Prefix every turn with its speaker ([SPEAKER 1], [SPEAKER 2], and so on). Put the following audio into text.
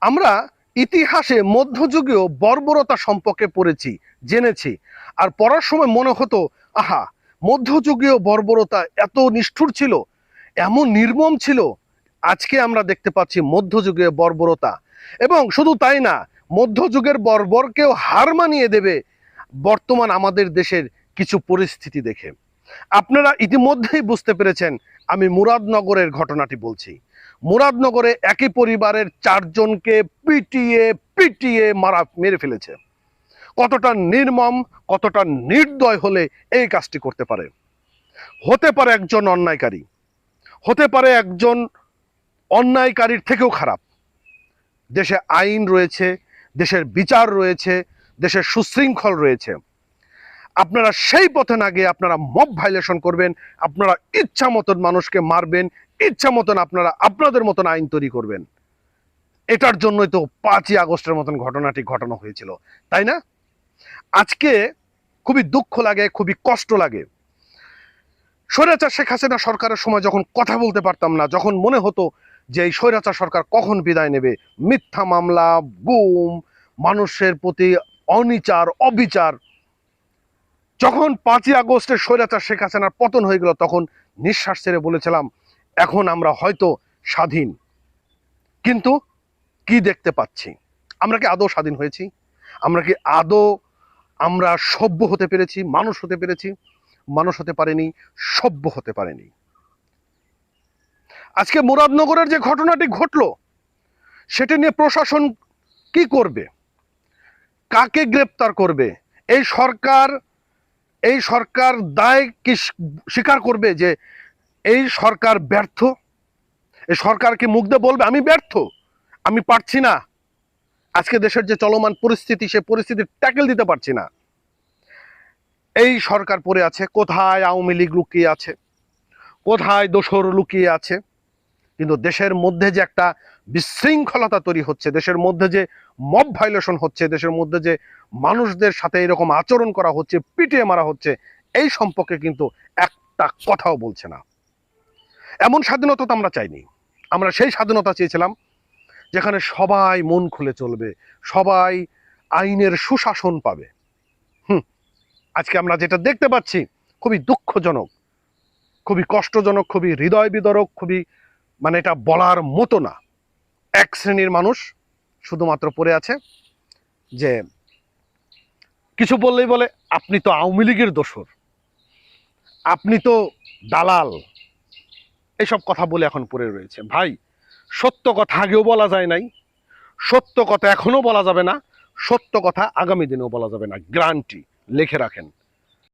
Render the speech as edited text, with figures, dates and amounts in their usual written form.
[SPEAKER 1] আমরা ইতিহাসে মধ্যযুগীয় বর্বরতা সম্পর্কে পড়েছি, জেনেছি। আর পড়ার সময় মনে হতো, আহা, মধ্যযুগীয় বর্বরতা এত নিষ্ঠুর ছিল, এমন নির্মম ছিল। আজকে আমরা দেখতে পাচ্ছি মধ্যযুগীয় বর্বরতা। এবং শুধু তাই না, মধ্যযুগের বর্বরকেও হার মানিয়ে দেবে বর্তমান আমাদের দেশের কিছু পরিস্থিতি দেখে। আপনারা ইতিমধ্যেই বুঝতে পেরেছেন আমি মুরাদনগরের ঘটনাটি বলছি। মুরাদনগরে একই পরিবারের 4 জনকে পিটিয়ে পিটিয়ে মেরে ফেলেছে। কতটা নির্মম, কতটা নির্দয় হলে এই কাজটি করতে পারে। হতে পারে একজন অন্যায়কারী, হতে পারে একজন অন্যায়কারীর থেকেও খারাপ। দেশে আইন রয়েছে, দেশের বিচার রয়েছে, দেশের সুশৃঙ্খল রয়েছে। আপনারা সেই পথে না গিয়ে আপনারা মব ভাইলেশন করবেন, আপনারা ইচ্ছা মতন মানুষকে মারবেন, ইচ্ছা মতন আপনারা আপনাদের মতন আইন তৈরি করবেন। এটার জন্যই তো 5ই আগস্টের মতন ঘটনাটি ঘটানো হয়েছিল, তাই না? আজকে খুবই দুঃখ লাগে, খুবই কষ্ট লাগে। স্বৈরাচার শেখ হাসিনা সরকারের সময় যখন কথা বলতে পারতাম না, যখন মনে হতো যে এই স্বৈরাচার সরকার কখন বিদায় নেবে, মিথ্যা মামলা, গুম, মানুষের প্রতি অনিচার, অবিচার, যখন 5ই আগস্টের স্বৈরাচার শেখ হাসিনার পতন হয়ে গেল, তখন নিঃশ্বাস ছেড়ে বলেছিলাম এখন আমরা হয়তো স্বাধীন। কিন্তু কি দেখতে পাচ্ছি? আমরা কি আদৌ স্বাধীন হয়েছি? আমরা কি আদৌ আমরা সভ্য হতে পেরেছি, মানুষ হতে পেরেছি? মানুষ হতে পারেনি, সভ্য হতে পারেনি। আজকে মুরাদনগরের যে ঘটনাটি ঘটলো, সেটা নিয়ে প্রশাসন কি করবে? কাকে গ্রেপ্তার করবে? এই সরকার দায় কি স্বীকার করবে যে এই সরকার ব্যর্থ? এই সরকার কি মুখ দিয়ে বলবে আমি ব্যর্থ, আমি পারছি না, আজকে দেশের যে চলমান পরিস্থিতি, সে পরিস্থিতি ট্যাকেল দিতে পারছি না? এই সরকার পড়ে আছে, কোথায় আওয়ামী লীগ লুকিয়ে আছে, কোথায় দোসর লুকিয়ে আছে। কিন্তু দেশের মধ্যে যে একটা বিশৃঙ্খলতা তৈরি হচ্ছে, দেশের মধ্যে যে মব ভাইলেশন হচ্ছে, দেশের মধ্যে যে মানুষদের সাথে এরকম আচরণ করা হচ্ছে, পিটিয়ে মারা হচ্ছে, এই সম্পর্কে কিন্তু একটা কথাও বলছে না। এমন স্বাধীনতা তো আমরা চাইনি। আমরা সেই স্বাধীনতা চেয়েছিলাম যেখানে সবাই মন খুলে চলবে, সবাই আইনের সুশাসন পাবে। আজকে আমরা যেটা দেখতে পাচ্ছি খুবই দুঃখজনক, খুবই কষ্টজনক, খুবই হৃদয় বিদারক, খুবই এটা বলার মতো না। এক শ্রেণীর মানুষ শুধুমাত্র পড়ে আছে যে কিছু বললেই বলে আপনি তো আওয়ামী লীগের দোসর, আপনি তো দালাল, এসব কথা বলে এখন পড়ে রয়েছে। ভাই, সত্য কথা আগেও বলা যায় নাই, সত্য কথা এখনো বলা যাবে না, সত্য কথা আগামী দিনেও বলা যাবে না, গ্যারান্টি লিখে রাখেন।